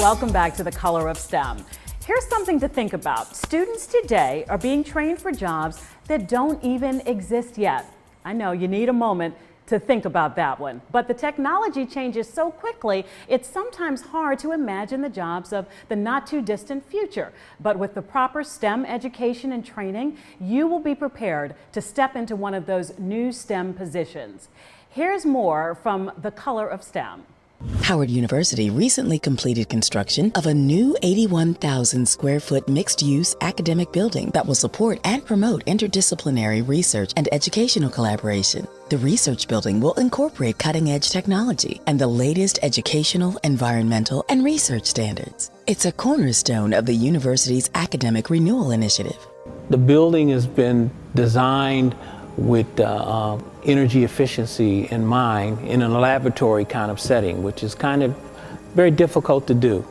Welcome back to The Color of STEM. Here's something to think about. Students today are being trained for jobs that don't even exist yet. I know you need a moment to think about that one. But the technology changes so quickly, it's sometimes hard to imagine the jobs of the not too distant future. But with the proper STEM education and training, you will be prepared to step into one of those new STEM positions. Here's more from The Color of STEM. Howard University recently completed construction of a new 81,000 square foot mixed-use academic building that will support and promote interdisciplinary research and educational collaboration. The research building will incorporate cutting-edge technology and the latest educational, environmental, and research standards. It's a cornerstone of the university's academic renewal initiative. The building has been designed with energy efficiency in mind in a laboratory kind of setting, which is kind of very difficult to do.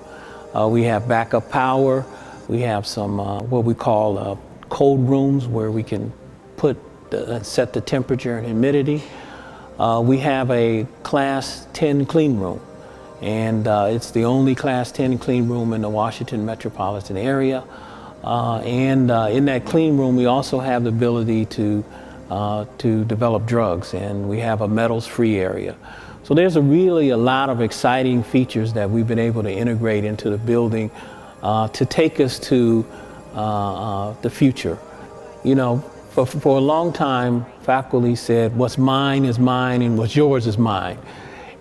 We have backup power. We have some what we call cold rooms where we can set the temperature and humidity. We have a Class 10 clean room, and it's the only Class 10 clean room in the Washington metropolitan area. In that clean room, we also have the ability to develop drugs, and we have a metals-free area. So there's really a lot of exciting features that we've been able to integrate into the building to take us to the future. You know, for a long time, faculty said, what's mine is mine and what's yours is mine.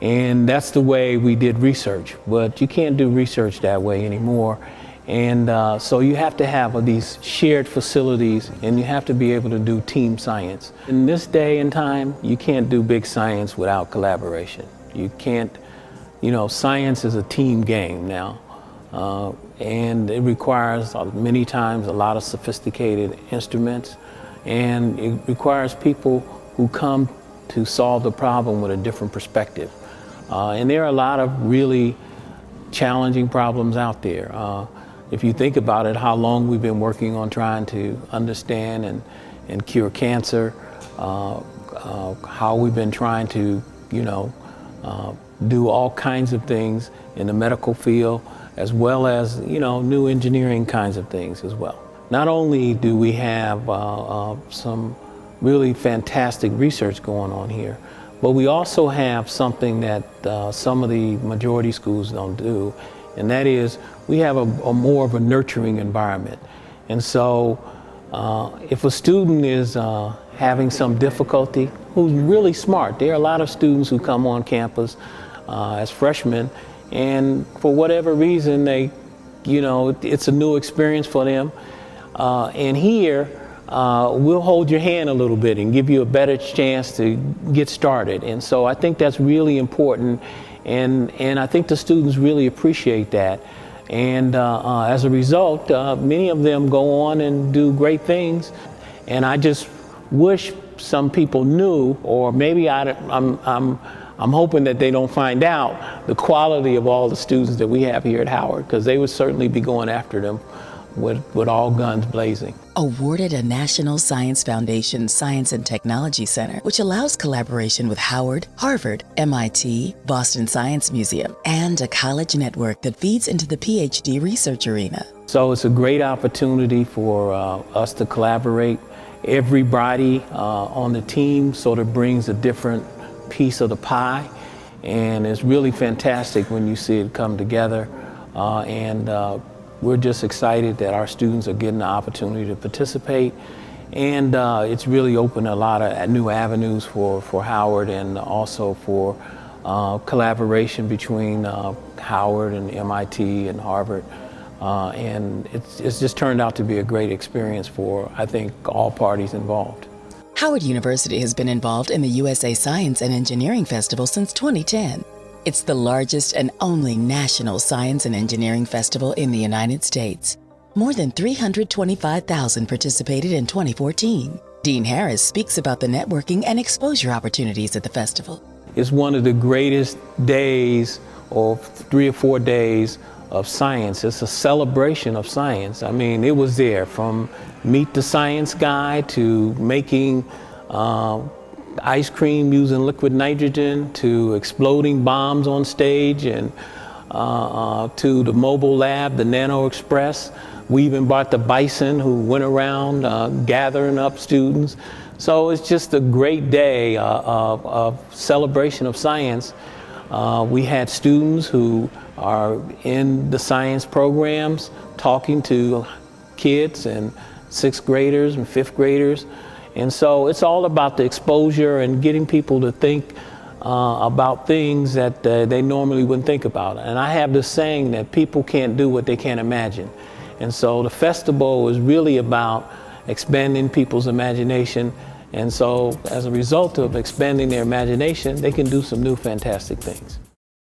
And that's the way we did research, but you can't do research that way anymore. And so you have to have these shared facilities, and you have to be able to do team science. In this day and time, you can't do big science without collaboration. You can't, you know, science is a team game now. And it requires many times a lot of sophisticated instruments, and it requires people who come to solve the problem with a different perspective. And there are a lot of really challenging problems out there. If you think about it, how long we've been working on trying to understand and cure cancer, how we've been trying to, you know, do all kinds of things in the medical field, as well as, you know, new engineering kinds of things as well. Not only do we have some really fantastic research going on here, but we also have something that some of the majority schools don't do, and that is we have a more of a nurturing environment. And so if a student is having some difficulty, who's really smart, there are a lot of students who come on campus as freshmen, and for whatever reason, they, you know, it's a new experience for them. And here, we'll hold your hand a little bit and give you a better chance to get started. And so I think that's really important, and I think the students really appreciate that. And as a result, many of them go on and do great things. And I just wish some people knew, or maybe I'm hoping that they don't find out the quality of all the students that we have here at Howard, because they would certainly be going after them with all guns blazing. Awarded a National Science Foundation Science and Technology Center, which allows collaboration with Howard, Harvard, MIT, Boston Science Museum, and a college network that feeds into the PhD research arena. So it's a great opportunity for us to collaborate. Everybody on the team sort of brings a different piece of the pie, and it's really fantastic when you see it come together. We're just excited that our students are getting the opportunity to participate, and it's really opened a lot of new avenues for Howard, and also for collaboration between Howard and MIT and Harvard. And it's just turned out to be a great experience for, I think, all parties involved. Howard University has been involved in the USA Science and Engineering Festival since 2010. It's the largest and only national science and engineering festival in the United States. More than 325,000 participated in 2014. Dean Harris speaks about the networking and exposure opportunities at the festival. It's one of the greatest days, or 3 or 4 days, of science. It's a celebration of science. I mean, it was there from Meet the Science Guy to making ice cream using liquid nitrogen to exploding bombs on stage, and to the mobile lab, the Nano Express. We even brought the Bison, who went around gathering up students. So it's just a great day of celebration of science. We had students who are in the science programs talking to kids and 6th graders and 5th graders. And so it's all about the exposure and getting people to think about things that they normally wouldn't think about. And I have this saying that people can't do what they can't imagine. And so the festival is really about expanding people's imagination. And so as a result of expanding their imagination, they can do some new fantastic things.